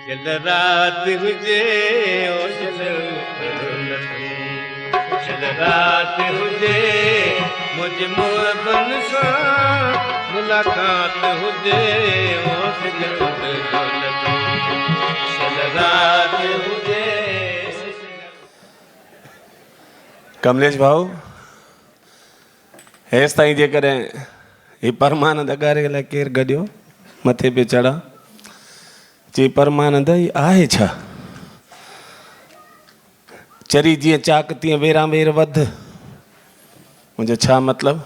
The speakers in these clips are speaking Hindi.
चल रात हुजे ओ चल रात हुजे मुझ मोहबन सां मुलाकात हुजे ओ चल रात हुजे। कमलेश भाऊ हेसि ताईं जेकॾहिं हीउ परमानंद अगारे लाइ केरु गॾियो मथे पे चढ़ा चई परमानंद ही आहे छा चरी जीअं चाक तीअं वेरा वेर वध मुंहिंजो छा मतिलबु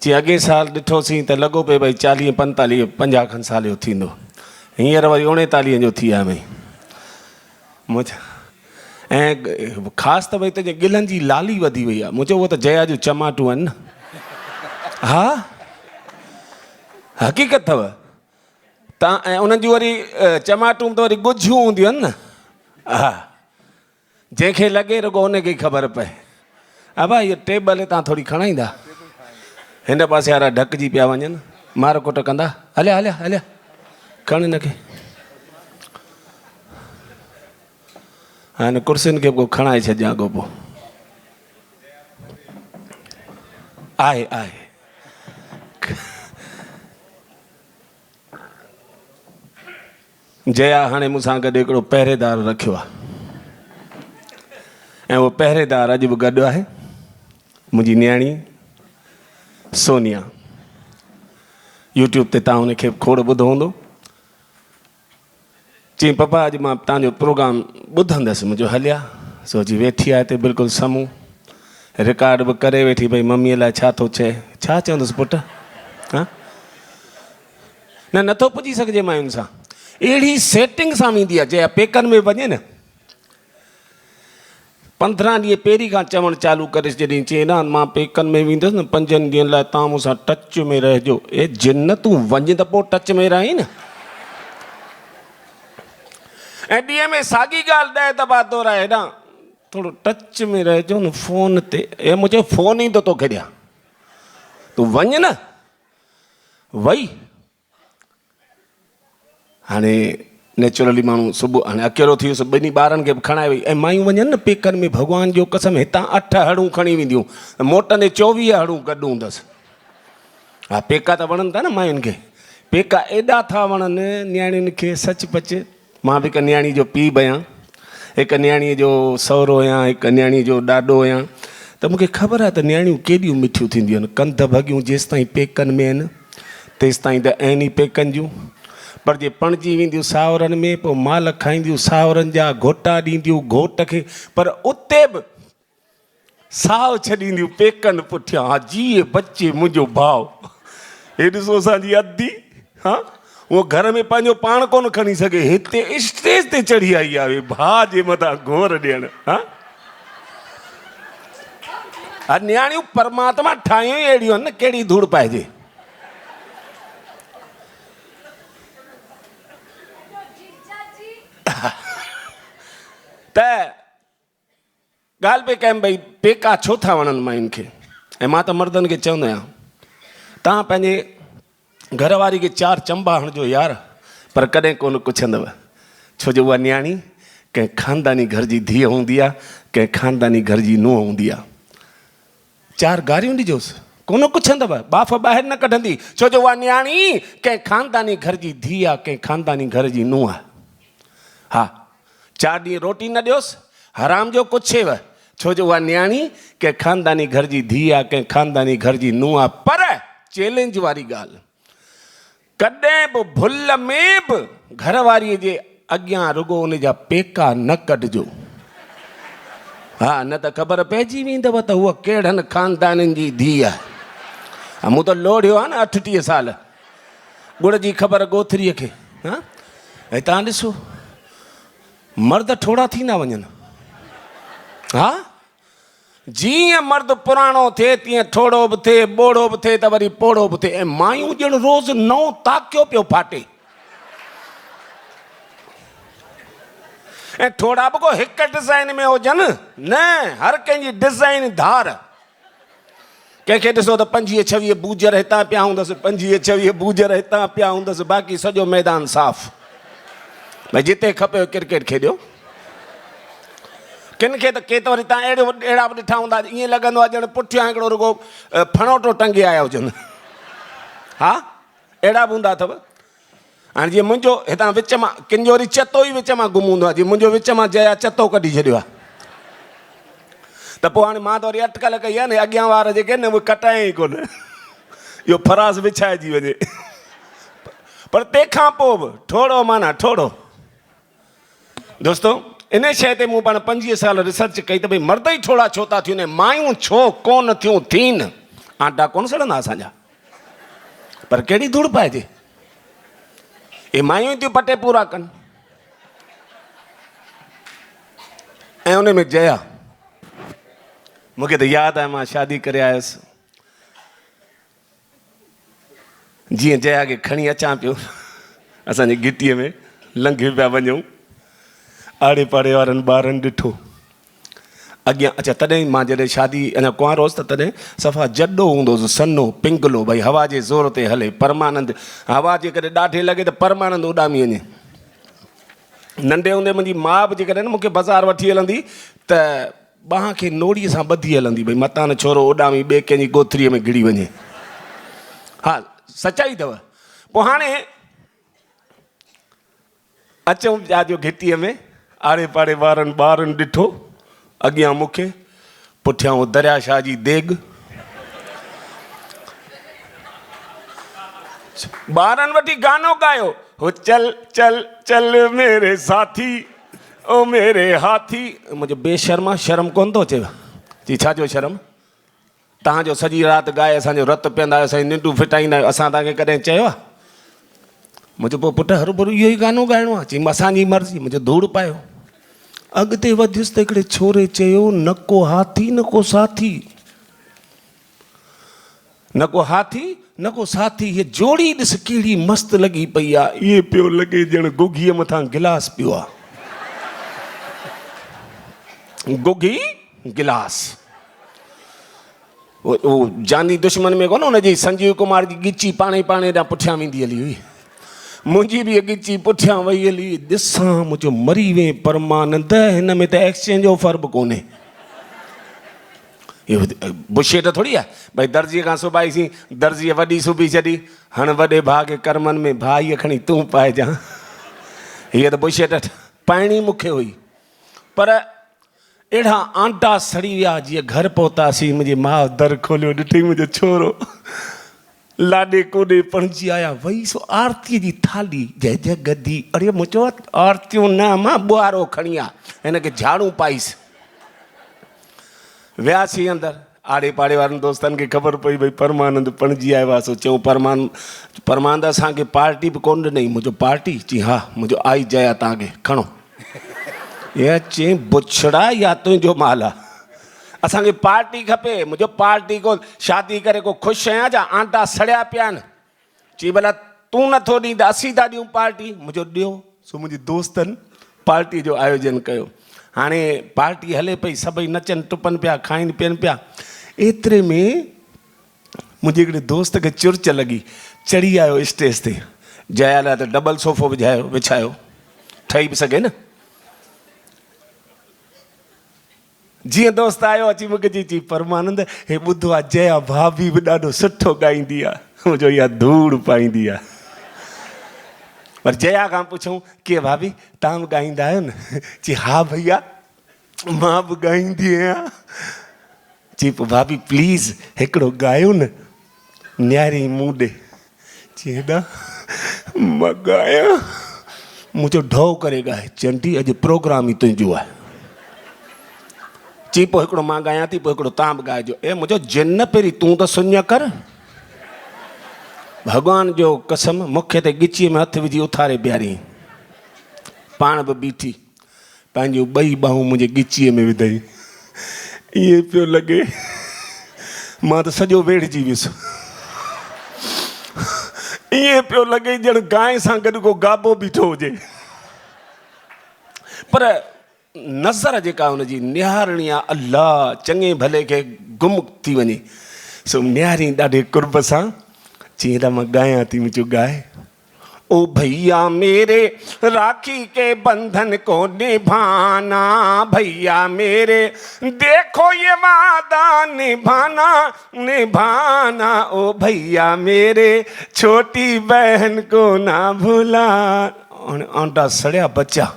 चई अॻे साल ॾिठोसीं त लॻो पियो भई 40 45 50 खनि साल जो थींदो हींअर वरी 39 जो थी आया भई ऐं ख़ासि त भई तुंहिंजे गिलनि जी लाली वधी वई आहे मुंहिंजो उहो त जया जूं चमाटूं आहिनि न हा हक़ीक़त अथव तव्हां ऐं उन्हनि जूं वरी चमाटूं त वरी ॻुझियूं हूंदियूं आहिनि न हा जंहिंखे लॻे रुॻो हुनखे ई ख़बर पए हा भाई इहो टेबल तव्हां थोरी खणाईंदा हिन पासे वारा ढकिजी पिया वञनि मार कुट कंदा हलिया हलिया हलिया खण हिनखे हाणे कुर्सियुनि खे पोइ खणाए छॾिजां अॻो पोइ आहे आहे जया हाणे मूंसां गॾु हिकिड़ो पहिरेदार रखियो आहे ऐं उहो पहिरेदार अॼु बि गॾु आहे मुंहिंजी न्याणी सोनिया यूट्यूब ते तव्हां हुनखे खोड़ ॿुधो हूंदो चई पप्पा अॼु मां तव्हांजो प्रोग्राम ॿुधंदसि मुंहिंजो हलिया सोची वेठी आहे हिते बिल्कुलु साम्हूं रिकॉर्ड बि करे वेठी भई मम्मीअ लाइ छा थो चए छा चवंदुसि पुटु हा न नथो पुॼी सघिजे मायुनि सां अहिड़ी सेटिंग सां वेंदी आहे जंहिं पेकनि में वञे न 15 ॾींहं पहिरीं खां चवणु चालू करे जॾहिं चए न मां पेकनि में वेंदुसि न 5 ॾींहंनि लाइ तव्हां मूंसां टच में रहिजो ए जिन तूं वञ त पोइ टच में रहीं न ऐं ॾींहं में साॻी ॻाल्हि 10 दफ़ा दोहराए हेॾां थोरो टच में रहिजो न फ़ोन ते ए मुंहिंजो फ़ोन ईंदो तोखे ॾियां तूं वञ न वई हाणे नेचुरली माण्हू सुबुह हाणे अकेलो थी वियुसि ॿिनी ॿारनि खे बि खणाए वई ऐं मायूं वञनि न पेकनि में भॻवान जो कसम हितां 8 हड़ूं खणी वेंदियूं मोटंदे 24 हड़ूं गॾु हूंदसि हा पेका त वणनि था न मायुनि खे पेका एॾा था वणनि न्याणियुनि खे सच पच मां बि हिकु न्याणी जो पीउ बि आहियां हिकु न्याणीअ जो सहुरो आहियां हिकु न्याणीअ जो ॾाॾो आहियां त मूंखे ख़बर आहे त न्याणियूं केॾियूं मिठियूं थींदियूं आहिनि कंध भॻियूं जेसि ताईं पेकनि में आहिनि तेसि ताईं त आहिनि ई पेकनि जूं पर जे पणिजी वेंदियूं सावरनि में पोइ माल खाईंदियूं सावरनि जा घोटा ॾींदियूं घोट खे पर उते बि साव छॾींदियूं पेकनि पुठियां हा जीए बचे मुंहिंजो भाउ हे ॾिसो असांजी अधी हा उहो घर में पंहिंजो पाण कोन खणी सघे हिते स्टेज ते चढ़ी आई आहे भाउ जे मथां घोर ॾियणु हा न्याणियूं परमात्मा ठाहियूं ई अहिड़ियूं आहिनि न कहिड़ी धूड़ पाइजे त ॻाल्हि पे कयमि भई पेका छो था वणनि मायुनि खे ऐं मां त मर्दनि खे चवंदो आहियां तव्हां पंहिंजे घरवारी खे 4 चंबा हणिजो यार पर कॾहिं कोन कुछंदव छो जो उहा न्याणी कंहिं ख़ानदानी घर जी धीअ हूंदी आहे कंहिं ख़ानदानी घर जी नुंहुं हूंदी आहे 4 गारियूं ॾिजोसि कोन कुछंदव बाफ़ ॿाहिरि न कढंदी छो जो उहा न्याणी कंहिं ख़ानदानी घर जी धीअ आहे कंहिं ख़ानदानी घर जी नुंहुं आहे हा 4 ॾींहं रोटी न ॾियोसि हराम जो कुछेव छो जो उहा न्याणी कंहिं ख़ानदानी घर जी धीअ आहे कंहिं ख़ानदानी घर जी नुंहुं आहे पर चैलेंज वारी ॻाल्हि कॾहिं बि भुल में बि घरवारीअ जे अॻियां रुॻो उन जा पेका न कढिजो हा न त ख़बर पइजी वेंदव त उहा कहिड़नि ख़ानदाननि जी धीअ आहे मूं त लोढ़ियो आहे न 38 साल गुड़ जी ख़बर ॻोथरीअ खे हा ऐं तव्हां ॾिसो मर्द ठोड़ा थींदा वञनि हा जीअं मर्द पुराणो थिए तीअं ठोड़ो बि थिए ॿोड़ो बि थिए त वरी पोड़ो बि थिए ऐं मायूं ॼण रोज़ु नओं ताकियो पियो फाटे ऐं ठोड़ा बि को हिकु डिज़ाइन में हुजनि न हर कंहिंजी डिज़ाइन धार कंहिंखे ॾिसो त 25-26 बूजर हितां पिया हूंदसि 25-26 बूजर हितां पिया हूंदसि बाक़ी सॼो मैदान साफ़ भाई जिते खपे क्रिकेट खेॾियो। किन खे त के त वरी तव्हां अहिड़ा बि ॾिठा हूंदा ईअं लॻंदो आहे ॼण पुठियां हिकिड़ो रुगो फणोटो टंगे आया हुजनि। हा अहिड़ा बि हूंदा अथव। हाणे जीअं मुंहिंजो हितां विच मां किन जो वरी चतो ई विच मां गुम हूंदो आहे। जीअं मुंहिंजो विच मां जया चतो कढी छॾियो आहे त पोइ हाणे मां त वरी अटकल कई आहे न अॻियां वारा जेके न उहे कटाए ई कोन इहो फराज़ विछाइजी वञे। पर तंहिंखां पोइ बि ठोड़ो माना ठोड़ो। दोस्तो इन शइ ते मूं पाण 25 साल रिसर्च कई त भई मर्द ई ठोड़ा छो था थियूं मायूं छो कोन थियूं थीन। आंटा कोन सड़ंदा असांजा पर कहिड़ी धूड़ पाइजे ये मायूं थियूं पटे पूरा कनि। ऐं उन में जया मूंखे त यादि आहे मां शादी करे आयुसि जीअं जया खे खणी अचां पियो असांजे गिटीअ में लंघे पिया वञूं आड़े पाड़े वारनि ॿारनि ॾिठो अॻियां। अच्छा तॾहिं मां जॾहिं शादी अञा कुंवारो हुउसि त तॾहिं सफ़ा जॾो हूंदो हुउसि सन्नो पिंगलो भई हवा जे ज़ोर ते हले परमानंद हवा जेकॾहिं ॾाढे लॻे त परमानंद उॾामी वञे। नंढे हूंदे मुंहिंजी माउ बि जेकॾहिं मूंखे बाज़ारि वठी हलंदी त ॿाह खे नोड़ीअ सां ॿधी हलंदी भई मतां न छोरो उॾामी ॿिए कंहिंजी गोथरीअ में घिड़ी वञे। हा सचाई अथव। पोइ हाणे अचूं जाजो घिटीअ में आड़े पाड़े वारनि ॿारनि ॾिठो अॻियां मूंखे पुठियां दरिया शाह जी देॻ। ॿारनि वठी गानो ॻायो हो चल चल चल मेरे साथी ओ मेरे हाथी। मुंहिंजो बेशर्मा शर्म कोन थो अचेव चई छाजो शर्म तव्हांजो सॼी राति ॻाए असांजो रतु पीअंदा आहियो असांजी निंडूं फिटाईंदा आहियो असां तव्हांखे कॾहिं चयो आहे। मुंहिंजो पोइ पुटु हरू भरू इहो ई गानो ॻाइणो आहे चई असांजी मर्ज़ी। मुंहिंजो धूड़ पायो अॻिते वधियुसि त हिकिड़े छोरे चयो न को हाथी न को साथी न को हाथी न को साथी। हीअ जोड़ी ॾिस कहिड़ी मस्तु लॻी पई आहे इहे पियो लॻे ॼण गुघीअ मथां गिलास पियो आहे। गुघी गिलास उहो जानी दुश्मन में कोन हुनजी संजीव कुमार जी गिची पाणे पाणे ॾांहुं पुठियां वेंदी हली हुई मुंहिंजी बि गिची पुठियां वई हली ॾिसां मुंहिंजो मरी वे परमानंद हिन में त एक्सचेंज ऑफर बि कोन्हे। इहो बुशेट थोरी आहे भई दर्जीअ खां सुबाईसीं दर्जीअ वॾी सुबी छॾी हाणे वॾे भाउ खे करमनि में भाईअ खणी तूं पाइजां। हीअ त बुशेट पाइणी मूंखे हुई पर अहिड़ा आंटा सड़ी विया जीअं घर पहुतासीं मुंहिंजी माउ दर खोलियो ॾिठी मुंहिंजो छोरो लाॾे कोॾे पणिजी आया वई सो आरतीअ जी थाली जय जय गदी अड़े मुंहिंजो आरतियूं न मां ॿुआरो खणी आहे हिनखे झाड़ू पाईसि। वियासीं अंदरि आड़े पाड़े वारनि दोस्तनि खे ख़बर पई भई परमानंद पणिजी आयो आहे सो चयूं परमानंद असांखे पार्टी बि कोन ॾिनई। मुंहिंजो पार्टी चई हा मुंहिंजो आई जया तव्हांखे खणो इहा चई बुछड़ा या तुंहिंजो माल आहे असांखे पार्टी खपे। मुंहिंजो पार्टी को शादी करे को ख़ुशि आहियां छा आंटा सड़िया पिया आहिनि। चई भला तूं नथो ॾीं त असीं था ॾियूं पार्टी। मुंहिंजो ॾियो सो मुंहिंजे दोस्तनि पार्टी जो आयोजन कयो। हाणे पार्टी हले पई सभई नचनि टुपनि पिया खाइनि पीअनि पिया एतिरे में मुंहिंजे हिकिड़े दोस्त खे चुर्च लॻी चढ़ी आयो स्टेज ते जया लाइ त डबल सोफ़ो विछायो ठही बि सघे न। जीअं दोस्त आयो अची मूंखे चई परमानंद हे ॿुधो आहे जया भाभी बि ॾाढो सुठो ॻाईंदी आहे मुंहिंजो इहा धूड़ पाईंदी आहे। पर जया खां पुछूं की भाभी तव्हां बि ॻाईंदा आहियो न चई हा भैया मां बि ॻाईंदी आहियां। चई पोइ भाभी प्लीज़ हिकिड़ो ॻायो न न्यारी मूं ॾे। चई हेॾा मां ॻायां मुंहिंजो ढो करे ॻाए चंडी अॼु प्रोग्राम ई तुंहिंजो आहे। चई पोइ हिकिड़ो मां ॻायां थी पोइ हिकिड़ो तव्हां बि ॻाइजो। ए मुंहिंजो जिन पहिरीं तूं त सुञ कर भॻवान जो कसम मूंखे त गिचीअ में हथु विझी उथारे बीहारी पाण बि बीठी पंहिंजूं ॿई ॿाहूं मुंहिंजे गिचीअ में विधई ईअं पियो लॻे मां त सॼो वेड़िजी वियुसि। ईअं पियो लॻे ॼण गांइ सां गॾु को गाबो बीठो हुजे। पर नज़र जेका हुनजी निहारणी आहे अलाह चङे भले खे गुम थी वञे सो निहारी ॾाढे कुर्ब सां चई हेॾा मां ॻायां थी मुंहिंजो ॻाए ओ भैया मेरे राखी के बंधन को निभाना, भैया मेरे देखो ये वादा निभाना निभाना, ओ भैया मेरे छोटी बहन को ना भूला। आंटा सड़िया बच्चा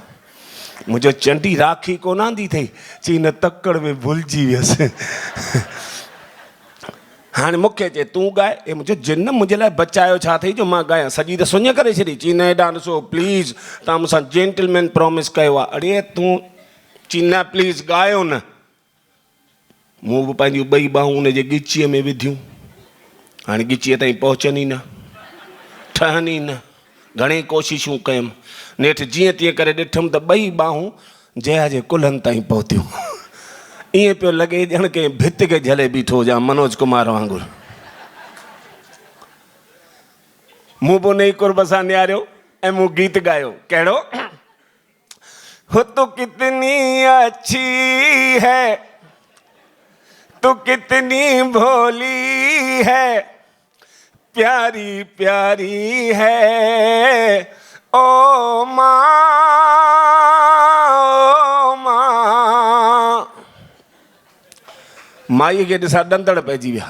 मुझे चंडी राखी को ना दी थी चीन तकड़ में भूलजी वियसि। हाँ मूंखे चए तूं गाए, ए मुझे जिन मुझे लाइ बचायो छा थी जो मां गायां, सॼी त सुञ करे छॾी। चीन हेॾां ॾिसो प्लीज़ तव्हां मूंसां जेंटलमैन प्रॉमिस कयो आहे। अड़े तूं चीना प्लीज़ गायो न। मूं बि पंहिंजूं ॿई ॿाहूं हुनजे ॻिचीअ में विधियूं, हाणे ॻिचीअ ताईं पहुचनि ई न, ठहनि ई न। घणेई कोशिशूं कयमि, नेठि जीअं तीअं करे ॾिठुमि त ॿई ॿाहूं जया जे कुल्हनि ताईं पहुतियूं। ईअं पियो लॻे ॼण कंहिं भित खे झले बीठो हुजां, मनोज कुमार वांगुरु। मूं बि उन ई कुर्ब सां निहारियो ऐं मूं गीत गायो, कहिड़ो? हो तू कितनी अच्छी है, तू कितनी भोली है, प्यारी प्यारी है ओ माँ, ओ माँ। माईअ खे ॾिसां ॾंदड़ पइजी विया,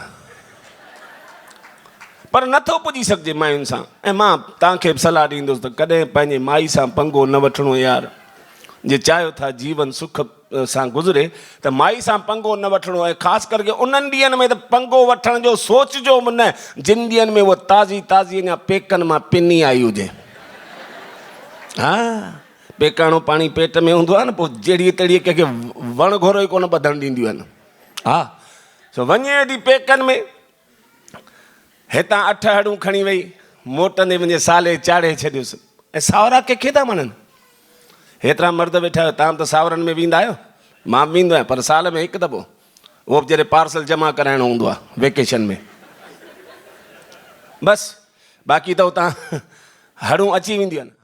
पर नथो पुॼी सघिजे मायुनि सां। ऐं मां तव्हांखे बि सलाह ॾींदुसि त कॾहिं पंहिंजे माई सां पंगो न वठिणो यार। जे चाहियो था जीवन सुख सां गुज़रे त माई सां पंगो न वठिणो आहे। ख़ासि करके उन्हनि ॾींहंनि में त पंगो वठण जो सोचिजो बि न जिन ॾींहंनि में उहा ताज़ी ताज़ी अञा पेकनि मां पिनी आई हुजे। हा पेकाणो पाणी पेट में हूंदो आहे न, पोइ जहिड़ी तहिड़ी कंहिंखे वण घोरो ई कोन ॿधणु ॾींदियूं आहिनि। हा सो वञे हेॾी पेकनि में, हितां 8 हड़ूं खणी वई, मोटंदे मुंहिंजे साले चाढ़े छॾियुसि। ऐं सावरा कंहिंखे था मञनि? हेतिरा मर्द वेठा आहियो, तव्हां त सावरनि में वेंदा आहियो, मां बि वेंदो आहियां, पर साल में हिकु दफ़ो, उहो बि जॾहिं पार्सल जमा कराइणो हूंदो आहे वेकेशन में बसि। बाक़ी त उतां हड़ूं अची वेंदियूं आहिनि।